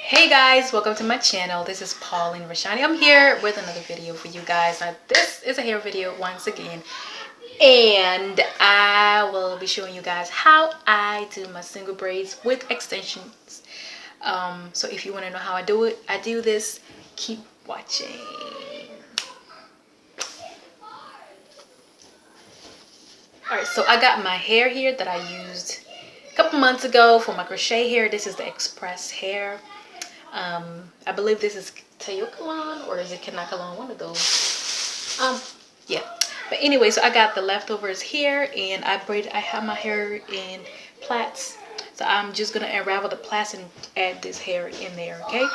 Hey guys, welcome to my channel. This is Naturally-Roshani. I'm here with another video for you guys. Now this is a hair video once again, and I will be showing you guys how I do my single braids with extensions. So if you want to know how I do it, I do this. Keep watching. Alright, so I got my hair here that I used a couple months ago for my crochet hair. This is the express hair. I believe this is Kanekalon, or is it Kanekalon, one of those. Yeah, but anyway, so I got the leftovers here, and I have my hair in plaits, so I'm just gonna unravel the plaits and add this hair in there. Okay,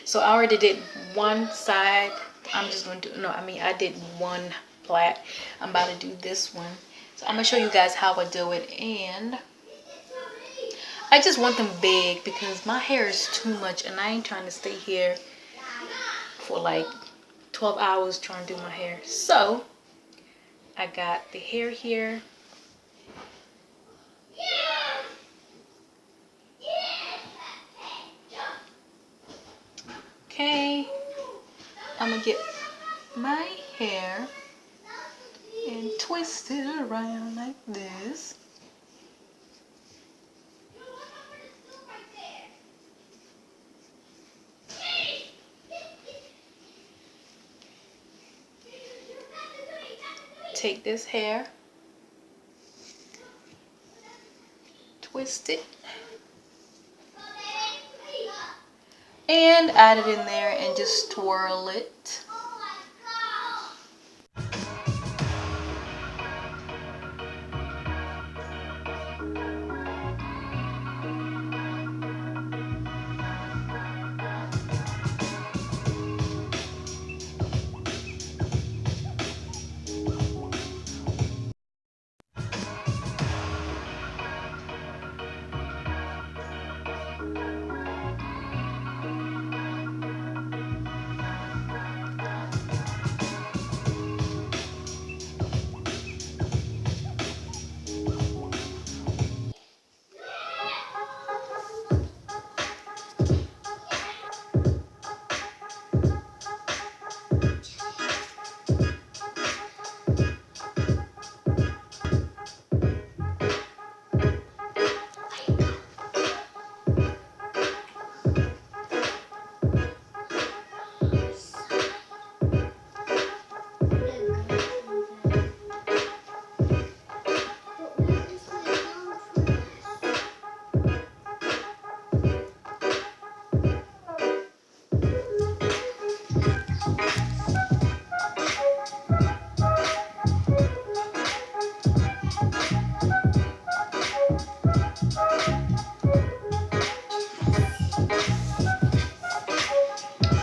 so I already did one side. I'm just going to I did one plait. I'm about to do this one, so I'm gonna show you guys how I do it. And I just want them big because my hair is too much, and I ain't trying to stay here for like 12 hours trying to do my hair. So I got the hair here. Okay, I'm gonna get my hair and twist it around like this. Take this hair, twist it, and add it in there and just twirl it.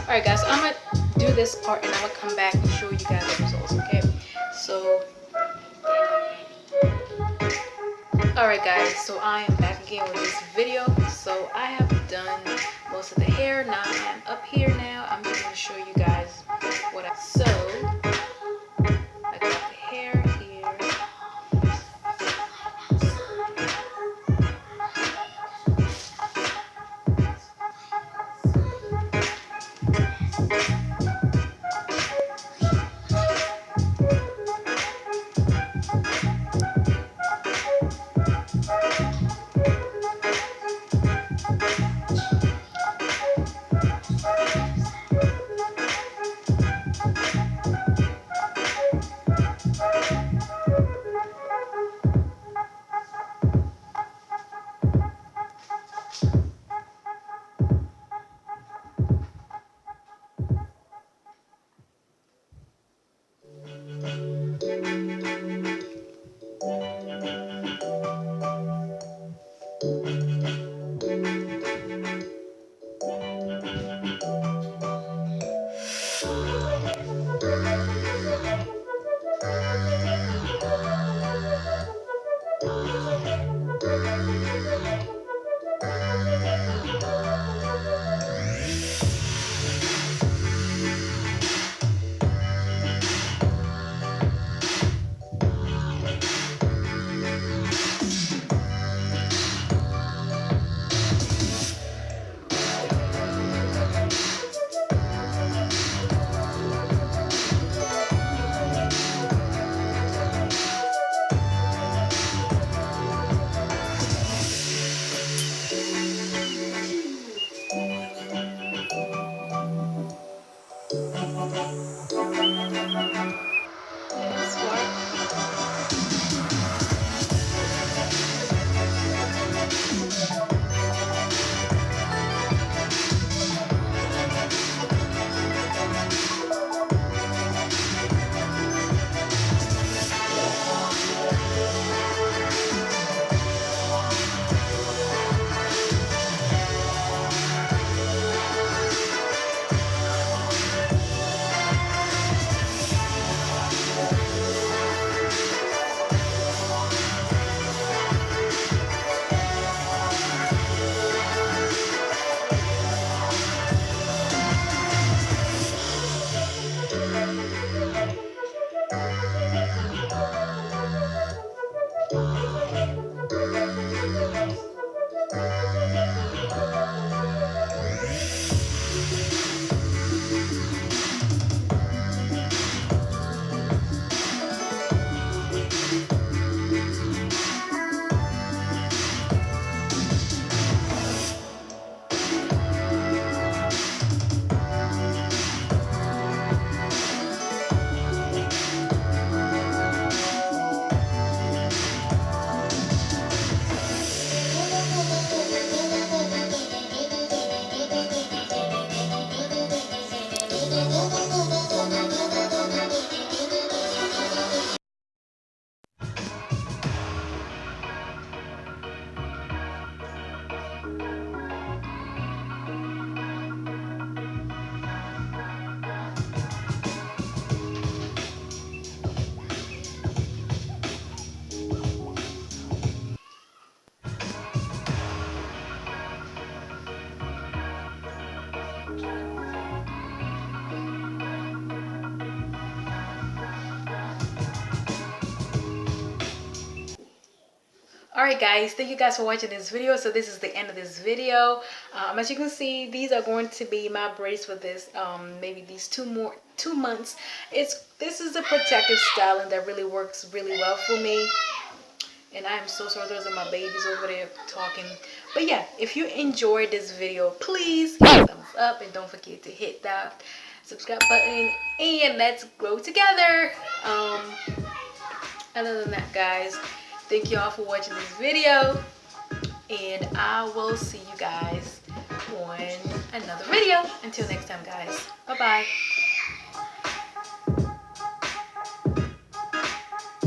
Alright guys, so I'm gonna do this part and I'm gonna come back and show you guys the results. Okay, so alright guys, so I am back again with this video. So I have done most of the hair. Now I am up here now. I'm just gonna show you guys what I I got the hair here. Alright guys, thank you guys for watching this video. So this is the end of this video. As you can see, these are going to be my braids for this maybe these 2 months. This is a protective styling that really works really well for me. And I am so sorry, those are my babies over there talking. But yeah, if you enjoyed this video, please give a thumbs up and don't forget to hit that subscribe button and let's grow together. Other than that, guys, thank you all for watching this video, and I will see you guys on another video. Until next time, guys, bye bye.